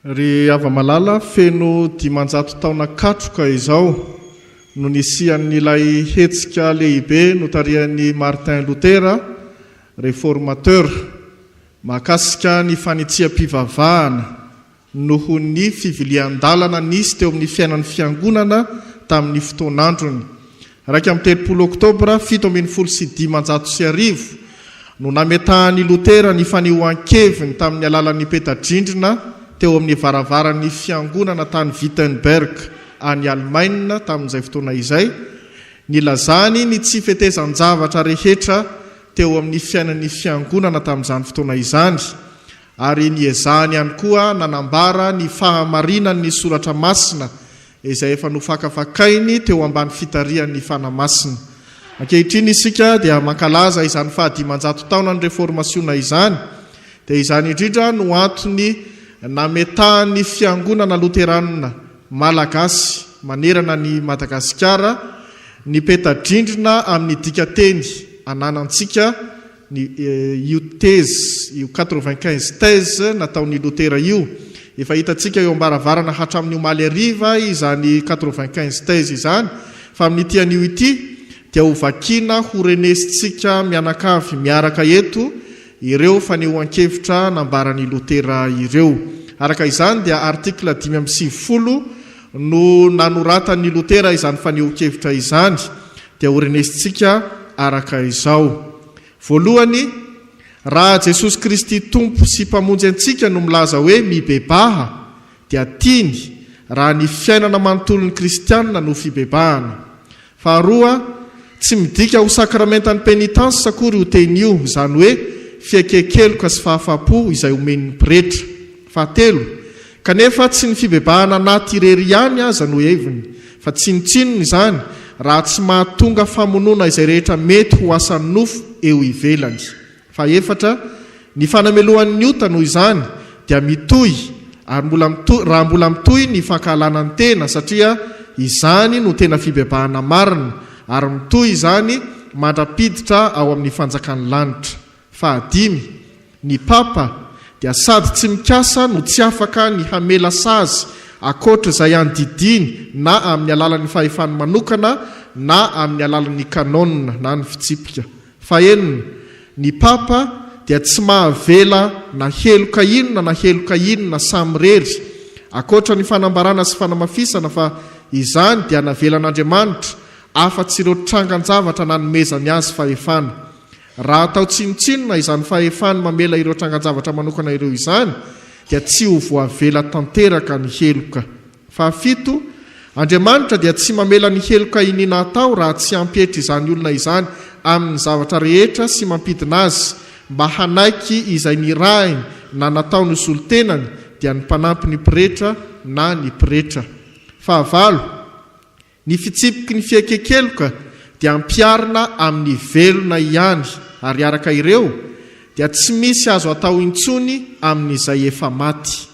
Ry ava-malala feno 500 taona katroka izao no nisian'ilay hetsika lehibe notarian'ny Martin Luther, réformateur, mahakasika ny fanitsia-pivavahana noho ny fivilian-dalana nisy teo amin'ny fiainan'ny fiangonana tamin'ny fotoan'androny. Raika amin'ny 30 oktobra 1795 no nametahan'ny Luther ny fanehoan-keviny tamin'ny alalan'ny peta-drindrina teo amin'ny varavaran'ny fiangonana tany Wittenberg any Allemagne tamin'izay fotoana izay, nilazany ny tsy fitezan-javatra rehetra teo amin'ny fiainan'ny fiangonana tamin'izany fotoana izany, ary niezahany ihany koa nanambara ny fahamarinan'ny soratra masina izay efa nofakafakainy teo ambany fitarian'ny fanamasina. Ankehitriny isika dia mankalaza izany 500 taona ny reformasiona izany, dia izany indrindra no antony nametahan'ny fiangonana luteranina malagasy manerana ny Madagasikara ny peta-drindrina amin'ny dikateny ananantsika ny io thèse, io 95 thèse nataon'ny Luther io. Efa hitantsika eo ambaravarana hatramin'ny omaly ariva izany 95 thèse izany, fa amin'ny tian'io ity dia ho vakina ho renesintsika mianakavy miaraka eto ireo fanehoan-kevitra nambaran'ny Luther ireo. Araka izany dia article 590 no nanoratan'ny Luther izany fanehoan-kevitra izany, dia ho renesintsika araka izao. Voalohany, raha Jesosy Kristy tompo sy mpamonjy antsika no milaza hoe mibebaha, dia tiany raha ny fiainana manontolon'ny kristianina no fibebahana. Faharoa, tsy midika ho sakramentan'ny pénitence akory ho teny io, izany hoe fiakekeloka sy fahafapo izay omen'ny pretra. Fahatelo, kanefa tsy ny fibebahana anaty irery ihany aza no heviny, fa tsinotsinony izany raha tsy mahatonga famonoana izay rehetra mety ho asan'ny nofo eo ivelany. Faefatra, ny fanamelohan'ny ota noho izany dia mitohy, ary raha mbola mitohy ny fankahalanany tena, satria izany no tena fibebahana marina, ary mitohy izany mandrapiditra ao amin'ny fanjakan'ny lanitra. Fahadimy, ny papa dia sady tsy mikasa no tsy afaka ny hamela sazy akoatra izay andidiny na amin'ny alalan'ny fahefany manokana na amin'ny alalan'ny kanonina na ny fitsipika. Fahenina, ny papa dia tsy mahavela na heloka inona na heloka inona samy rery akoatra ny fanambarana sy fanamafisana, fa izany dia navelan'Andriamanitra afa-tsy ireo trangan-javatra nanomezany azy fahefana. Raha atao tsinotsinona izany fahefany mamela ireo trangan-javatra manokana ireo izany, dia tsy ho voavela tanteraka ny heloka. Fahafito, Andriamanitra dia tsy mamela ny heloka inina atao raha tsy ampietry izany olona izany amin'ny zavatra rehetra sy mampidina azy, mba hanaiky izay nirahiny na nataony solon-tenany dia ny mpanampy ny pretra na ny pretra. Fahavalo, ny fitsipiky ny fiakekeloka dia ampiarina amin'ny velona ihany, ary araka ireo dia tsy misy azo atao intsony amin'izay efa maty.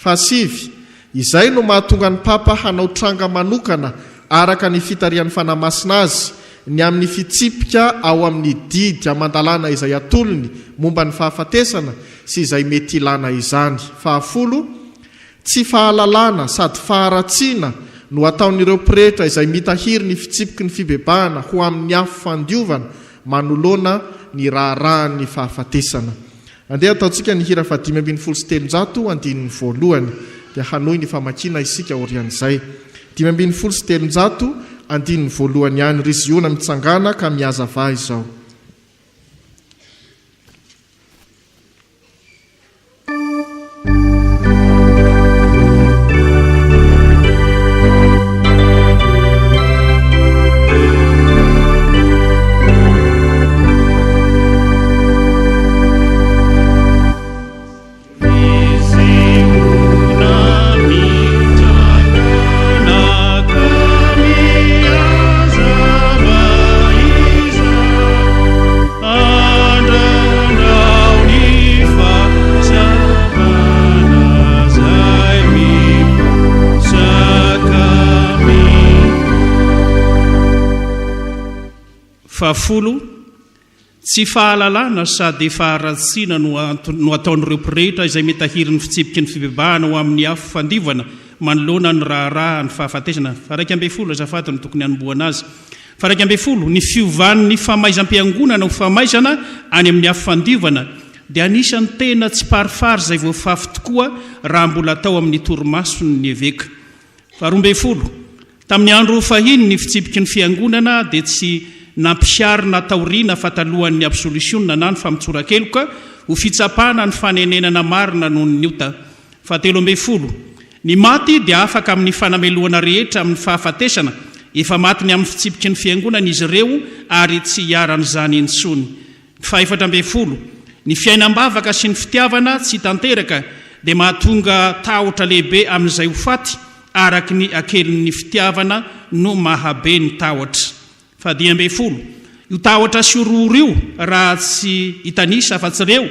Fahasivy, izay no mahatonga ny papa hanao tranga manokana araka ny fitarian'ny fanamasina azy ny amin'ny fitsipika ao amin'ny didy amandalana izay atolony momba ny fahafatesana sy izay mety ilana izany. Fahafolo, tsy fahalalana sady faharatsiana no ataon'ireo pretra izay mitahiry ny fitsipiky ny fibebahana ho amin'ny afo fandiovana manoloana ny raharahan'ny fahafatesana. Andeha ataontsika ny hira 577 andininy voalohany, dia hanohy ny famakina isika orian'izay. 577 andininy voalohany ihany, riziona mitsangana ka miazava izao. Fahafolo, tsy fahalalana sady faharatsiana no ataon'ireo mpirehetra izay metahiry ny fitsipiky ny fibebahana ho amin'ny afo fandivana manoloana ny raharaha ny fahafatesana. Faraika ambe folo azafady no tokony hanomboana azy. Faraika ambe folo, ny fiovan'ny famaizam-piangonana ho famaizana any amin'ny afo fandivana dia anisany tena tsy parifary izay voafafy tokoa raha mbola atao amin'ny torimasony ny eveka. Faharoambe folo, tamin'ny andro fahiny ny fitsipiky ny fiangonana dia tsy nampiarina taoriana fatalohan'ny absolusionna na ny famitsorakeloka ho fitsapana ny fanenenana marina noho ny ota. Fahatelo ambe folo, ny maty dia afaka amin'ny fanamelohana rehetra amin'ny fahafatesana, efa matiny amin'ny fitsipiky ny fiangonana izy ireo ary tsy hiaran'izany intsony. Fahaefatra ambe folo, ny fiainam-bavaka sy ny fitiavana tsy tanteraka dia mahatonga tahotra lehibe amin'izay ho faty araky ny akelin'ny fitiavana no mahabe ny tahotra. Fahadimy ambe folo, io tahotra sy orooro io raha tsy hitanisa afa-tsy ireo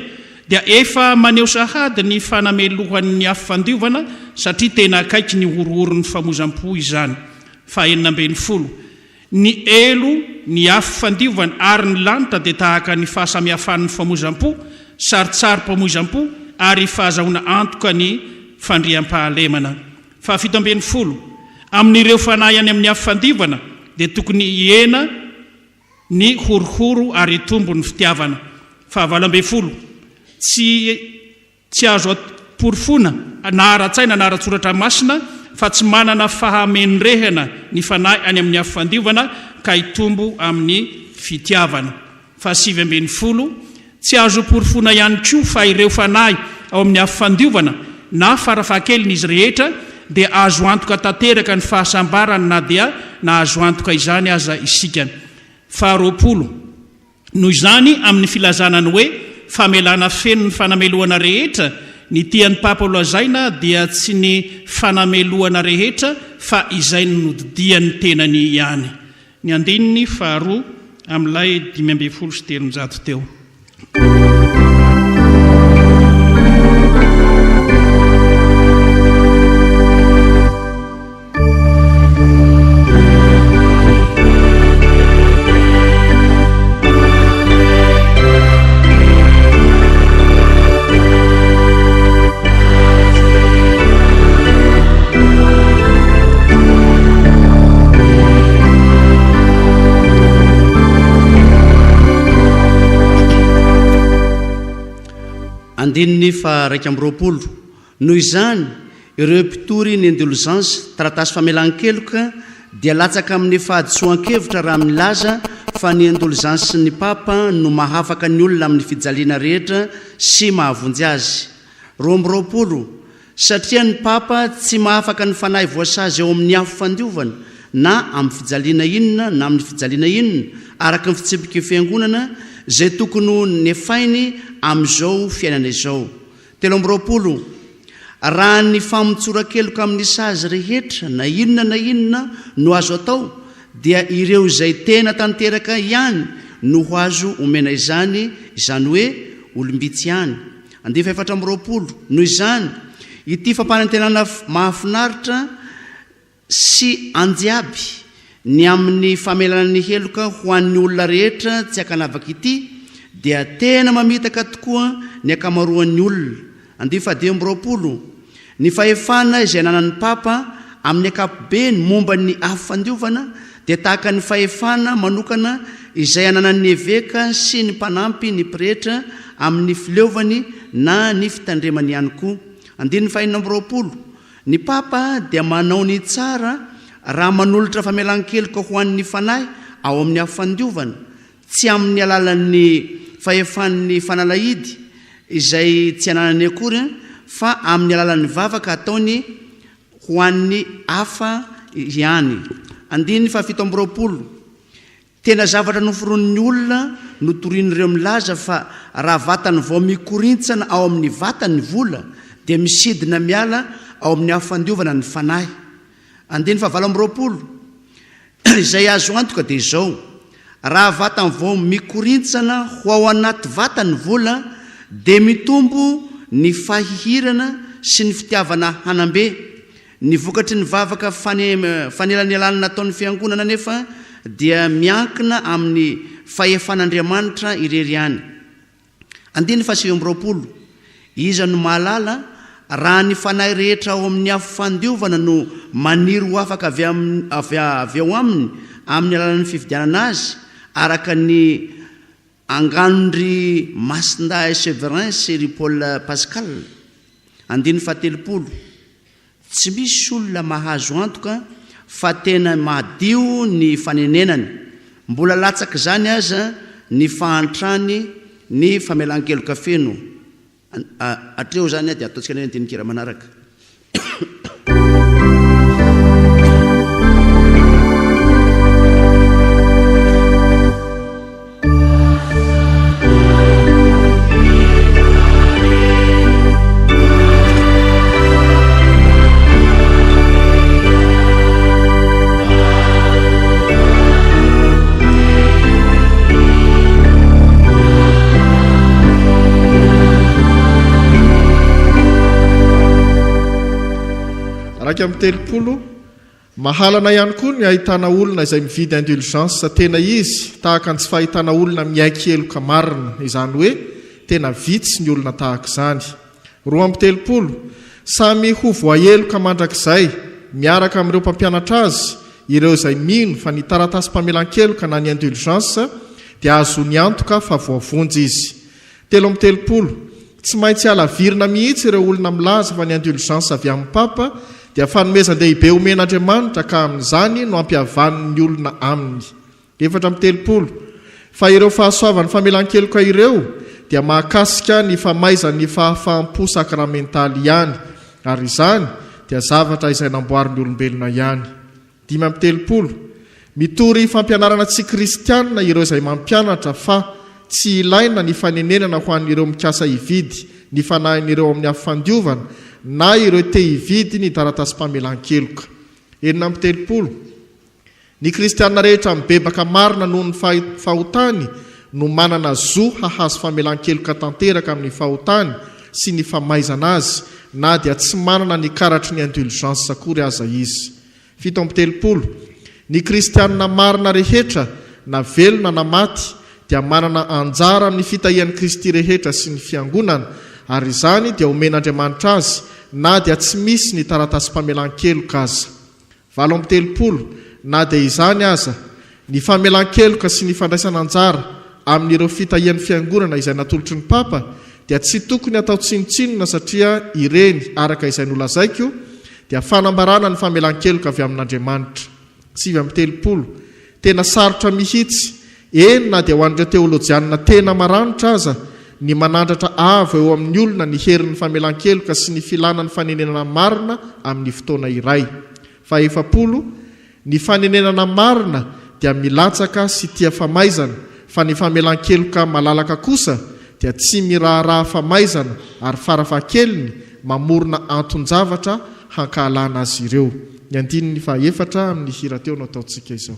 dia efa maneho sahady ny fanamelohan'ny afo fandiovana satria tena akaiky ny orooro ny famozam-po izany. Fahaenina ambin'ny folo, ny elo ny afo fandiovana ary ny lanitra dia tahaka ny fahasamihafan'ny famozam-po, saritsary mpamozam-po ary fahazahoana antoka ny fandriam-pahalemana. Fahafito ambin'ny folo, amin'ireo fanahy any amin'ny afo fandivana dia tokony hiena ny horohoro ary tombo ny fitiavana. Fahavalo ambin'ny folo, tsy azo porofona na ara-tsaina na ara-tsoratra masina fa tsy manana fahamenrehana ny fanahy any amin'ny afo fandivana ka hitombo amin'ny fitiavana. Fahasivy ambin'ny folo, tsy azo porofona ihany koa fa ireo fanahy ao amin'ny afo fandiovana na farafahakeliny izy rehetra dia azo antoka tanteraka ny fahasambarany na dia na azo antoka izany aza isika. Faharoapolo, noho izany amin'ny filazanany hoe famelana feno ny fanamelohana rehetra, ny tian'ny papa lazaina dia tsy ny fanamelohana rehetra fa izay nodidian'ny tenany ihany. Ny andininy faharoa amin'ilay 5:13 teo. Andininy fa 2:20, noho izany ireo mpitory ny indulgence taratasy famelan-keloka dia latsaka amin'ny fahadisoan-kevitra raha milaza fa ny indulgence ny papa no mahafaka ny olona amin'ny fijaliana rehetra sy mahavonjy azy. 2:20, satria ny papa tsy mahafaka ny fanahy voasazy eo amin'ny afo fandiovana na amin'ny fijaliana inona na amin'ny fijaliana inona araka ny fitsipiky fiangonana zay tokony nefainy amin'izao fiainana izao. 3:20, raha ny famotsorakeloka amin'ny sazy rehetra na inona no azo atao dia ireo izay tena tanteraka ihany no ho azo omena izany hoe olombitsy ihany. 4:20, noho izany ity fampanantenana mahafinaritra sy anjiaby ny amin'ny famelanany heloka ho an'ny olona rehetra tsy akanavaka ity dia tena mamitaka tokoa ny akamaroan'ny olona. 5:20, ny fahefana izay nanan'ny papa amin'ny akapobeny momba ny afo fandiovana dia tahaka ny fahefana manokana izay ananan'ny eveka sy ny mpanampy ny pretra amin'ny fileovany na ny fitandremany ihany koa. 5:20, ny papa dia manao ny tsara raha manolotra famelan-keloka ho an'ny fanahy ao amin'ny afo fandiovana, tsy amin'ny alalan'ny fahefan'ny fanalahidy izay tsy ananany akory fa amin'ny alalan'ny vavaka ataony ho an'ny hafa ihany. 5:20, tena zavatra noforon'ny olona no torian'ireo milaza fa raha vatany vao mikorintsana ao amin'ny vatany vola dia misidina miala ao amin'ny afo fandiovana ny fanahy. 5:20, izay azo antoka dia izao, raha vatany vao mikorintsana ho ao anaty vatany vola dia mitombo ny fahihirana sy ny fitiavana hanambe. Ny vokatry ny vavaka fanelany alanina nataon'ny fiangonana nefa dia miankina amin'ny fahefan'Andriamanitra irery ihany. Andiny fa 20, iza no mahalala raha ny fanahy rehetra ao amin'ny afo fandiovana no maniry ho afaka avy ao aminy amin'ny alalan'ny fifidianana azy araka ny anganondry Masinda Severin sy ry Paul Pascal. Andiny fa 30, tsy misy olona mahazo antoka fa tena madio ny fanenenany, mbola latsaka zany aza ny fahantrany ny famelan-keloka feno. Atreo zany dia ataontsika ny andinikira manaraka. Raika amin'ny 30, mahalana ihany koa ny ahitana olona izay mividy indulgence tena izy tahaka ny tsy fahitana olona miaikeloka marina, izany hoe tena vitsy ny olona tahaka izany. 2:30, samy ho voaheloka mandrakizay miaraka amin'ireo mpampianatra azy ireo izay mino fa ny taratasy mpamelan-keloka na ny indulgence dia azo ny antoka fa voavonjy izy. 3:30, tsy maintsy alavirina mihitsy ireo olona milaza fa ny indulgence avy amin'ny papa dia fanomezan-dehibe omen'Andriamanitra ka amin'izany no ampihavan'ny olona aminy. 4:30, fa ireo fahasoavan'ny famelan-keloka ireo dia mahakasika ny famaizan'ny fahafaham-po sakramentaly ihany, ary izany dia zavatra izay namboarin'ny olombelona ihany. 5:30, mitory fampianarana tsy kristianina ireo izay mampianatra fa tsy ilaina ny fanenenana ho an'ireo mikasa hividy ny fanahin'ireo amin'ny afandiovana na ireo te hividy ny taratasy mpamelan-keloka. 6:30, ny kristianina rehetra mibebaka marina noho ny fahotany no manana zo hahazo famelan-keloka tanteraka amin'ny fahotany sy ny famaizana azy, na dia tsy manana ny karatry ny indulgence sakory aza izy. 7:30, ny kristianina marina rehetra na velona na maty dia manana anjara amin'ny fitahian'ny Kristy rehetra sy ny fiangonana, ary izany dia omen'Andriamanitra azy na dia tsy misy ny taratasy mpamelan-keloka aza. 8:30, na dia izany aza ny famelan-keloka sy ny fandraisana anjara amin'ireo fitahian'ny fiangonana izay natolotry ny papa dia tsy tokony atao tsinotsinona, satria ireny araka izay nolazaiko dia fanambarana ny famelan-keloka avy amin'Andriamanitra. 9:30, tena sarotra mihitsy, eny na dia ho an'ireo teolojianina tena maranitra aza ny manandratra avo eo amin'ny olona ny herin'ny famelan-keloka sy ny filanan'ny fanenenana marina amin'ny fotoana iray. 10:40, ny fanenenana marina dia milatsaka sy tia famaizana, fa ny famelan-keloka malalaka kosa dia tsy miraharaha famaizana ary farafahakeliny mamorona anton-javatra hankahalana azy ireo. Ny andininy 4 amin'ny hira teo no ataontsika izao.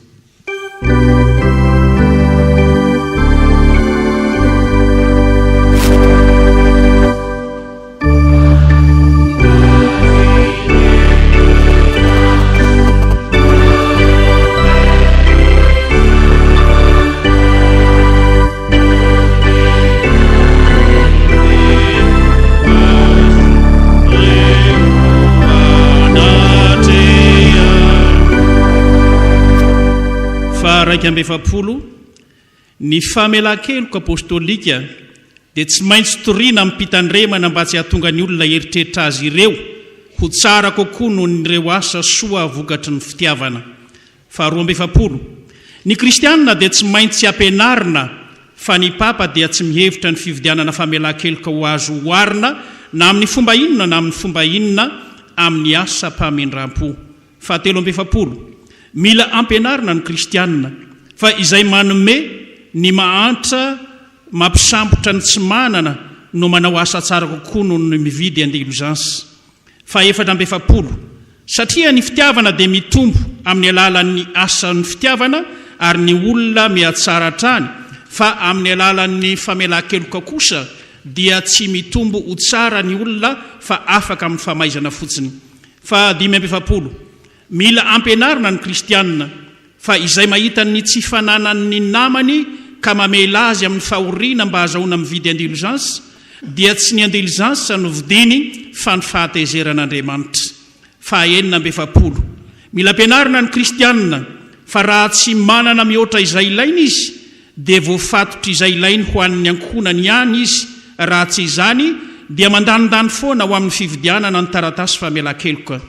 Ny famelan-keloka apôstôlika dia tsy maintsy toriana amin'ny mpitandremana mba tsy hahatonga ny olona eritreritra azy ireo ho tsara kokoa noho nyreo asa soa vokatry ny fitiavana. 12:20, ny kristianina dia tsy maintsy ampianarina fa ny papa dia tsy mihevitra ny fividianana famelan-keloka ho azo hoarina na amin'ny fomba inona na amin'ny fomba inona amin'ny asa mpamendram-po. 13:20, mila ampianarina ny kristianina fa izay manome ny mahantra mampisambotra ny tsy manana no manao asa tsara kokoa noho ny mividy indulgence. 14:20, satria ny fitiavana dia mitombo amin'ny alalan'ny asan'ny fitiavana ary ny olona mihatsara hatrany, fa amin'ny alalan'ny famelan-keloka kosa dia tsy mitombo ho tsara ny olona fa afaka amin'ny famaizana fotsiny. 15:20, mila ampianarina ny kristianina fa izay mahita ny tsy fananan'ny namany ka mamela azy amin'ny fahoriana mba hazahoana mividy indulgence dia tsy ny indulgence no vidiny fa ny fahatezeran'Andriamanitra. Fahaenina amby efapolo, mila ampianarina ny kristianina fa raha tsy manana mihoatra izay ilaina izy dia voafatotra izay ilainy ho an'ny ankohonany ihany izy, raha tsy izany dia mandanindany foana ho amin'ny fividianana ny taratasy famelan-keloka.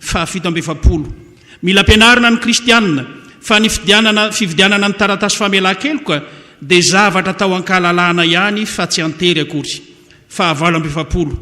Fahafito amby efapolo, mila ampianarina ny kristianina fa ny fividianana ny taratasy famelan-keloka dia zavatra tao ankahalalahana ihany fa tsy antery akory. Fahavalo amby efapolo,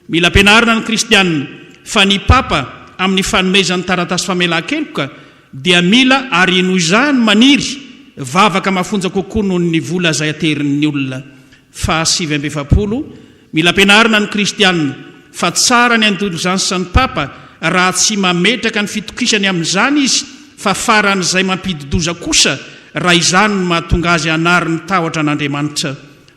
mila ampianarina ny kristianina fa ny papa amin'ny fanomezan'ny taratasy famelan-keloka dia mila ary noho izany maniry vavaka mafonja kokoa noho ny vola izay aterin'ny olona. Fahasivy amby efapolo, mila ampianarina ny kristianina fa tsara ny indulgence ny papa raha tsy mametraka ny fitokisany amin'izany izy fa faran'izay mampididoza kosa raha izany no mahatonga azy hanary ny tahotra an'Andriamanitra.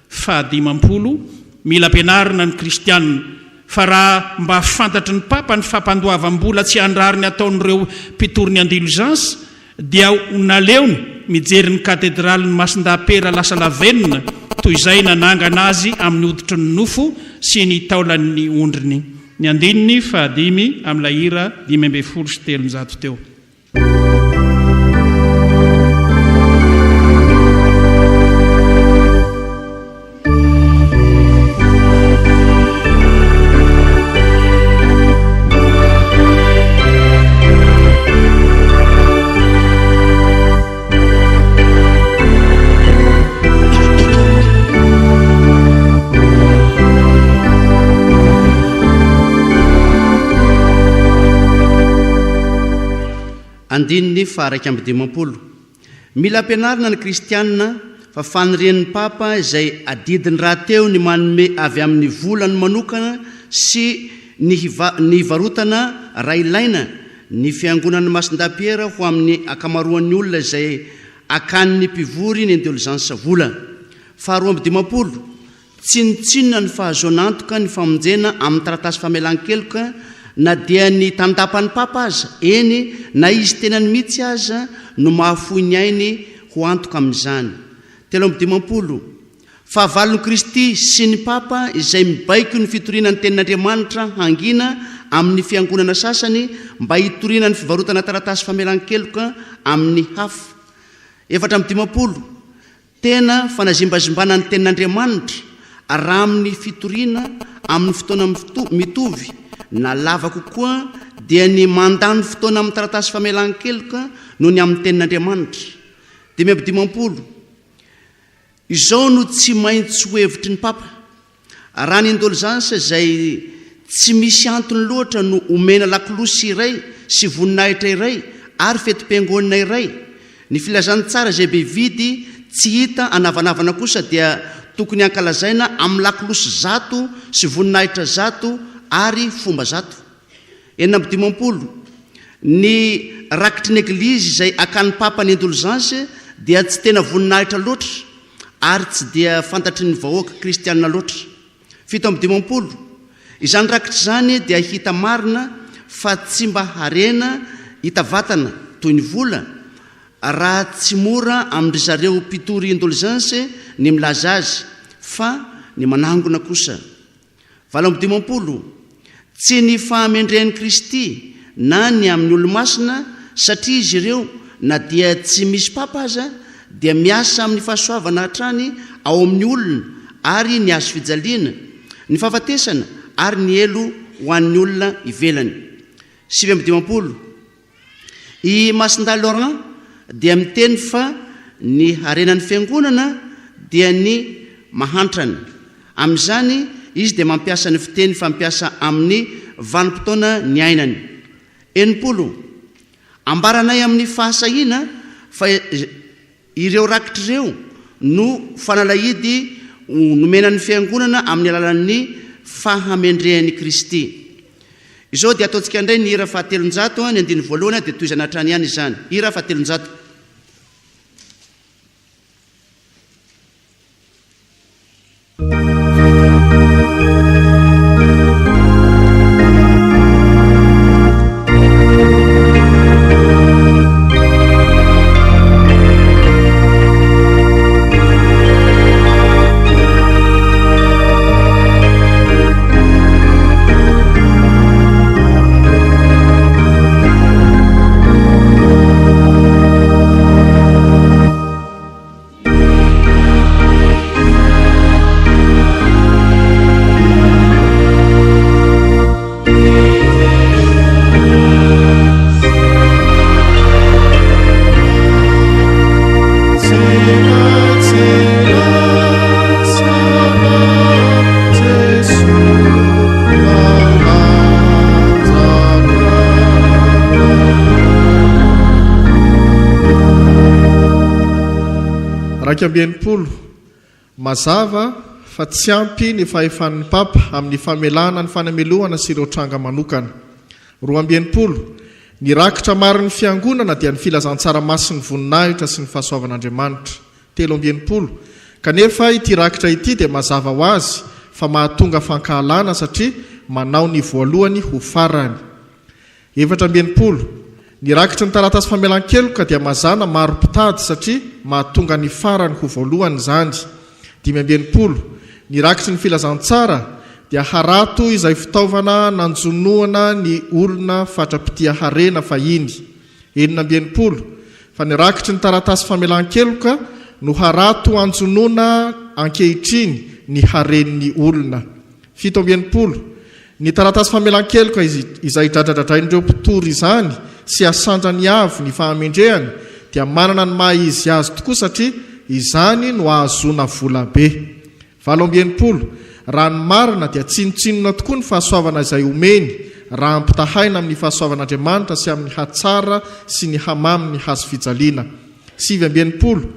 Fahadimampolo, mila ampianarina ny kristianina fa raha mba fantatry ny papa ny fampandoavam-bola tsy handrary ny ataon'ireo mpitorony indulgence dia naleony mijery ny katedraly ny masindaha-pera lasa lavenina toy izay nanangana azy amin'ny hoditry ny nofo sy ny taolan'ny ondriny. Ny andininy fahadimy amin'ilay hira 5:13 teo. Andininy faharaiky amby dimampolo, mila ampianarina ny kristianina fa fanoren'ny papa izay adidiny raha teo ny manome avy amin'ny volany manokana sy ny varotana raha ilaina ny fiangonan'ny masindaha-piera ho amin'ny akamaroan'ny olona izay akan'ny mpivory ny indulgence vola. Faharoa amby dimampolo, tsinotsinona ny fahazoanantoka ny famonjena amin'ny taratasy famelan-keloka na dia ny tandapan'ny papa aza, eny na izy tenany mihitsy aza no mahafoy ny ainy ho antoka amin'izany. Telo amby dimampolo, fahavalon'i Kristy sy ny papa izay mibaiko ny fitoriana ny tenin'Andriamanitra hangina amin'ny fiangonana sasany mba hitoriana ny fivarotana taratasy famelan-keloka amin'ny hafa. Efatra amby dimampolo, tena fanazimbazimbana ny tenin'Andriamanitra raha amin'ny fitoriana amin'ny fotoana mitovy na lava kokoa dia ny mandany fotoana amin'ny taratasy famelan-keloka noho ny amin'ny tenin'Andriamanitra. Dimy amby dimampolo, izao no tsy maintsy ho hevitry ny papa raha ny indulgence izay tsy misy antony loatra no omena lakolosy iray sy voninahitra iray ary feti-piangonana iray. Ny filazany tsara izay be vidy tsy hita anavanavana kosa dia tokony ankalazaina amin'ny lakolosy 100 sy voninahitra 100 ary fomba 100. Enina amby dimampolo, ny rakitry ny eglizy izay akan'ny papa ny indulgence dia tsy tena voninahitra loatra ary tsy dia fantatry ny vahoaka kristianina loatra. Fito amby dimampolo, izany rakitry izany dia hita marina fa tsy mba harena hita vatana toy ny vola raha tsy mora amin'ny zareo mpitory indulgence ny milaza azy fa ny manangona kosa. Valo amby dimampolo, tsy ny fahamendren'i Kristy na ny amin'ny olo-masina satria izy ireo na dia tsy misy papa aza dia miasa amin'ny fahasoavana hatrany ao amin'ny olona ary ny azo fijaliana, ny fahafatesana ary ny elo ho an'ny olona ivelany. 7:20, i Masindaha Laurent dia miteny fa ny harenan'ny fiangonana dia ny mahantrana. Amin'izany izy dia mampiasa ny fiteny fampiasa amin'ny vanim-potoana ny ainany. 80, ambaranay amin'ny fahasahiana fa ireo rakitra ireo no fanalahidy nomenan'ny fiangonana amin'ny alalan'ny fahamendrehan'i Kristy. Izao dia ataontsika indray ny hira faha-telonjato ny andiny voalohany dia toy izany hatrany ihany izany. Hira faha-telonjato. raika ambienipolo mazava fa tsy ampy ny fahefan'ny papa amin'ny famelana ny fanamelohana sy ireo tranga manokana. Roa ambienipolo ny rakitra mariny fiangonana dia ny filazantsaramaso ny voninahitra sy ny fahasoavan'Andriamanitra. Telo ambienipolo kanefa ity rakitra ity dia mazava ho azy fa mahatonga fankahalana satria manao ny voalohany ho farany. Efatra ambienipolo ny rakitra ny taratasy famelan-keloka dia mazana maro mpitady satria mahatonga ny farany ho voalohany zany. Dimy ambienipolo ny rakitry ny filazantsara dia harato izay fitaovana nanjonoana ny olona fatrapiti harena fahiny. Enina ambienipolo fa ny rakitry ny taratasy famelan-keloka no harato anjonoana ankehitriny ny haren'ny olona. Fito ambienipolo ny taratasy famelan-keloka izay dradradradrain'ireo mpitory izany sy asandrany avo ny fahamendrehany dia manana ny maha izy azy tokoa satria izany no ahazona volabe. Valo ambienipolo raha ny marina dia tsinotsinona tokoa ny fahasoavana izay omeny raha ampitahaina amin'ny fahasoavan'Andriamanitra sy amin'ny hatsara sy ny hamamy ny hazo fijaliana. Sivy ambienipolo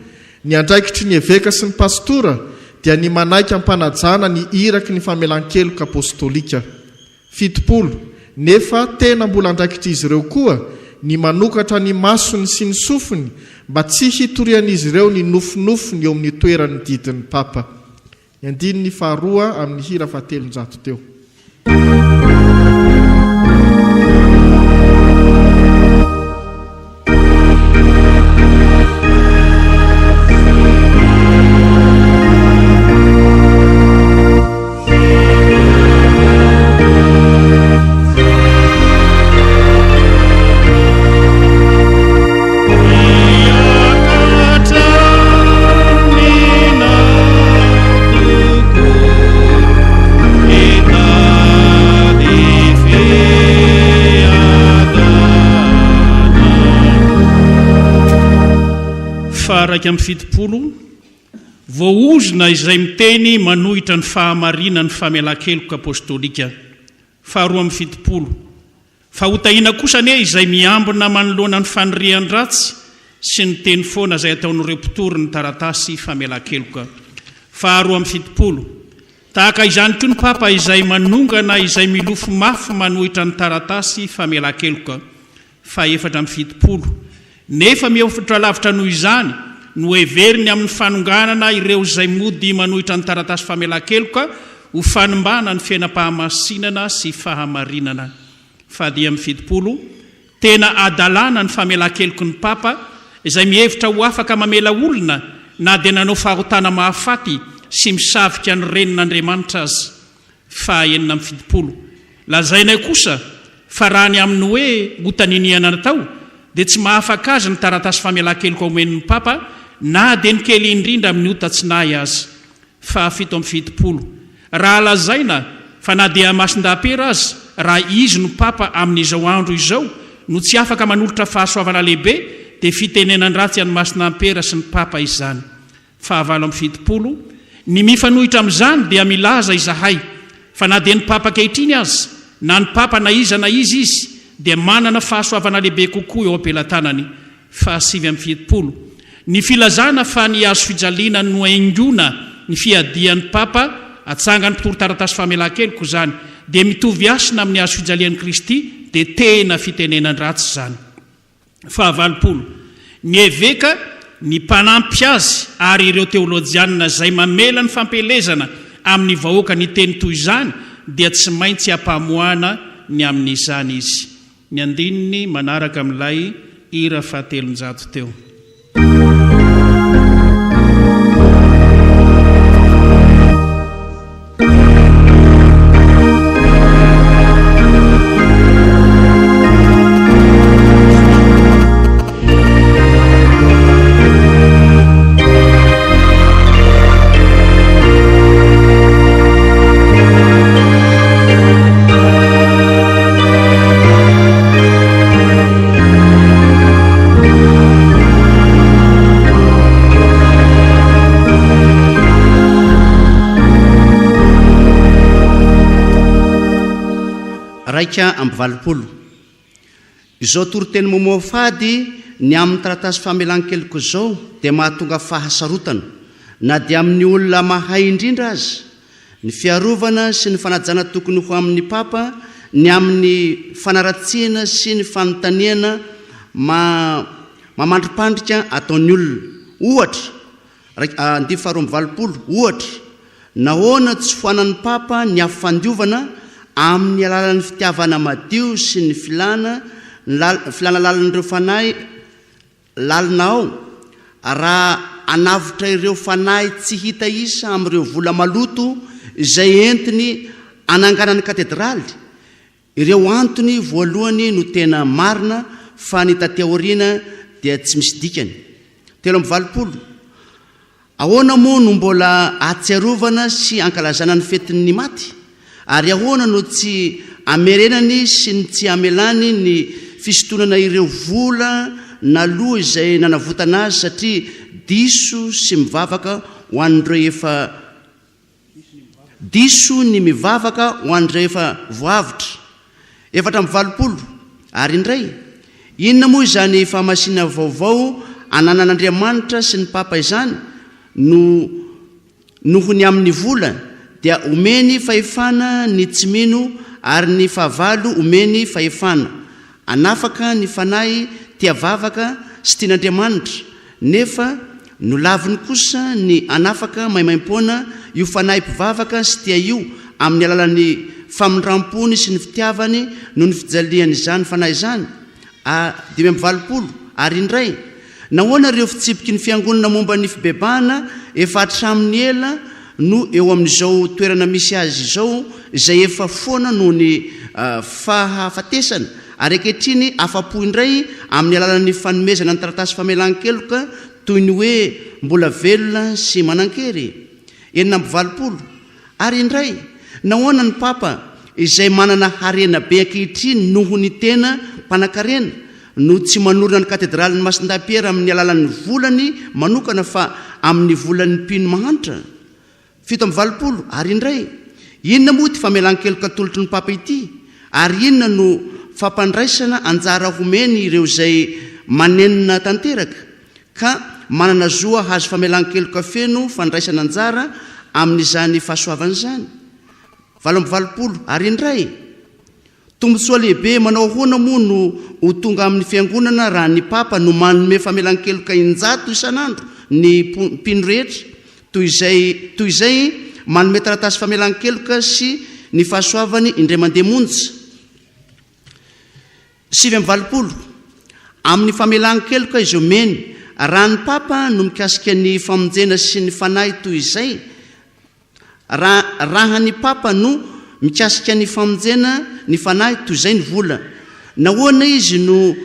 ny andraikitry ny eveka sy ny pastora dia ny manaiky ampanajana ny iraky ny famelan-keloka apostolika. Fitopolo nefa tena mbola andraikitry izy ireo koa ny manokatra ny masony sy ny sofiny mba tsy hitorian'izy ireo ny nofinofiny eo amin'ny toerany didin'ny papa. Andiny ny faharoa amin'ny hira fahatelonjato teo. Raika amin'ny fitopolo voaozona izay miteny manohitra ny fahamarina ny famelan-keloka apostolika. Faharoa amin'ny fitopolo fa hotahiana kosa anie izay miambina manoloana ny fanirian-dratsy sy ny teny foana izay ataon'ireo mpitory ny taratasy famelan-keloka. Faharoa amin'ny fitopolo tahaka izany koa ny papa izay manongana izay milofo mafy manohitra ny taratasy famelan-keloka. Faefatra amin'ny fitopolo nefa miofitra lavitra noho izany no heveriny amin'ny fanonganana ireo izay mody manohitra ny taratasy famelan-keloka ho fanimbana ny fiainam-pahamasinana sy fahamarinana. Fady amin'ny fitopolo tena adalana ny famelan-keloko ny papa izay mihevitra ho afaka mamela olona na dia nanao fahotana mahafaty sy misavika ny renin'Andriamanitra azy. Fahaenina amin'ny fitopolo lazainay kosa fa raha ny amin'ny hoe hotaniniana natao dia tsy mahafaka azy ny taratasy famelan-keloka omen'ny papa na dia ny kely indrindra amin'ny hotatsinahy azy. Fahafito amin'ny fitopolo raha lazaina fa na dia masin-dapera azy raha izy no papa amin'izao andro izao no tsy afaka manolotra fahasoavana lehibe dia fitenenany ratsy any masin-dampera sy ny papa izany. Fahavalo amin'ny fitopolo ny mifanohitra amin'izany dia milaza izahay fa na dia ny papa kehitriny azy na ny papa na iza na izy dia manana fahasoavana lehibe kokoa eo ampelantanany. Fahasivy amin'ny fitopolo ny filazana fa ny azo fijaliana no aingona ny fiadian'ny papa atsangany mpitory taratasy famelan-keloko zany dia mitovy asina amin'ny azo fijalian'i Kristy dia tena fitenenany ratsy zany. Fahavalopolo ny eveka ny mpanampy azy ary ireo teolojianina izay mamela ny fampelezana amin'ny vahoaka ny teny toy izany dia tsy maintsy hampamoana ny amin'izany izy. Ny andininy manaraka amin'ilay hira fahatelonjato teo. raika amby valopolo izao toriteny momoa fady ny amin'ny taratasy famelan-keliko zao dia mahatonga fahasarotana na dia amin'ny olona mahay indrindra azy ny fiarovana sy ny fanajana tokony ho amin'ny papa ny amin'ny fanaratsiana sy ny fanontaniana mamandripandrika ataon'ny olona ohatra ohatra nahoana tsy foanan'ny papa ny afandiovana amin'ny alalan'ny fitiavana madio sy ny filana lalan'ireo fanahy lalina ao raha anavitra ireo fanahy tsy hita isa amin'ireo vola maloto izay entiny ananganany katedraly ireo antony voalohany no tena marina fa ny tateoriana dia tsy misy dikany. 3 ahoana moa no mbola atsiarovana sy ankalazana ny fetin'ny maty ary ahoana no tsy amerenany sy ny tsy amelany ny fisotonana ireo vola na loha izay nanavotana azy satria diso sy mivavaka ho an'ireo diso ny mivavaka ho an'ireo efa voavitra. 4 ary indray inona moa izany fahamasina vaovao ananan'Andriamanitra sy ny papa izany nohony amin'ny vola dia omeny fahefana ny tsy mino ary ny fahavalo omeny fahefana anafaka ny fanahy tia vavaka sy tian'Andriamanitra nefa no laviny kosa ny anafaka maimaim-poana io fanahy mpivavaka sy tia io amin'ny alalan'ny famindram-pony sy ny fitiavany no ny fijaliany izany fanahy izany. 5 ary indray nahoana ireo fitsipiky ny fiangonana momba ny fibebahana efa hatramin'ny ela no eo amin'izao toerana misy azy izao izay efa foana noho ny fahafatesana ary ankehitriny afa-po indray amin'ny alalan'ny fanomezana ny taratasy famelan-keloka toy ny hoe mbola velona sy manan-kery. 7 ary indray nahoana ny papa izay manana harena be ankehitriny noho ny tena mpanan-karena no tsy manorina ny katedralin'ny Masindahy-Piera amin'ny alalan'ny volany manokana fa amin'ny volan'ny mpino mahantra. 7 ary indray inona moa ty famelan-keloka tolotry ny papa ity ary inona no fampandraisana anjara homeny ireo izay manenina tanteraka ka manana zoa hazo famelan-keloka feno fandraisana anjara amin'izany fahasoavana izany. 8 ary indray tombotsoa lehibe manao ahoana moa no ho tonga amin'ny fiangonana raha ny papa no manome famelan-keloka injato isan'andro ny mpino rehetra toy izay manome taratasy famelan-keloka sy ny fahasoavany indray mandeha monja. 7 amin'ny famelan-keloka izy omeny raha ny papa no mikasika ny famonjena sy ny fanahy toy izay raha ny papa no mikasika ny famonjena ny fanahy toy izay ny vola nahoana izy no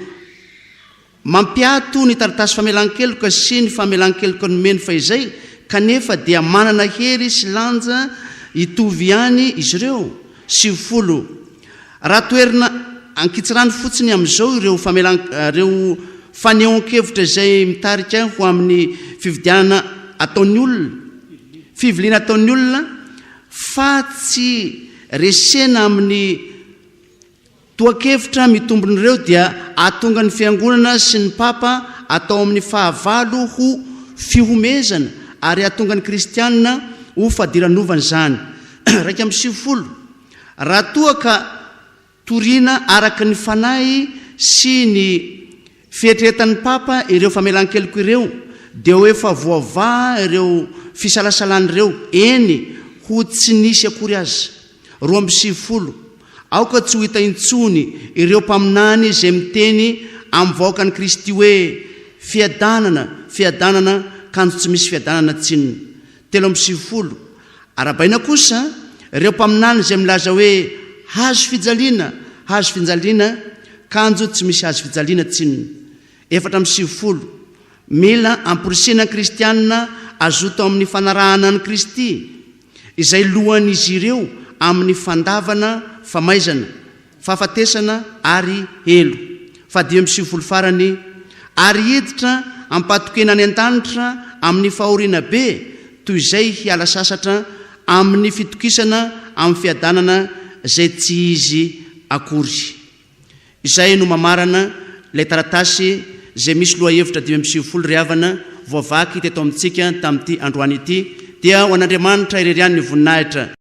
mampiato ny taratasy famelan-keloka sy ny famelan-keloka nomeny fa izay kanefa dia manana hery sy lanja hitovy ihany izy ireo. 9 raha toerina ankitsirany fotsiny amin'izao ireo fanehoan-kevitra izay mitarika ho amin'ny fiviliana ataon'ny olona fa tsy resena amin'ny toakevitra mitombon'ireo dia atonga ny fiangonana sy ny papa atao amin'ny fahavalo ho fihomezana ary atonga ny kristianina ho fadiranovana izany. 9 raha toa ka toriana araka ny fanahy sy ny fietretan'ny papa ireo famelan-keloko ireo dia ho efa voava ireo fisalasalan'ireo eny ho tsy nisy akory azy. 20 aoka tsy ho hita intsony ireo mpaminany izay miteny amin'ny vahoaka ny Kristy hoe fiadanana kanjo tsy misy fiadanana tsinona. 30 arabaina kosa ireo mpaminany izay milaza hoe hazo fijaliana kanjo tsy misy hazo fijaliana tsinona. 40 mila amporisena kristianina azoto amin'ny fanarahana ny Kristy izay lohan'izy ireo amin'ny fandavana famaizana fahafatesana ary helo. 50 farany ary hiditra ampatokena any an-danitra amin'ny fahoriana be toy izay hiala sasatra amin'ny fitokisana amin'ny fiadanana izay tsy izy akory. Izay no mamarana ilay taratasy zay misy loha hevitra 5 ry havana voavaky teto amintsika tamin'ity androany ity dia ho an'Andriamanitra irery any ny voninahitra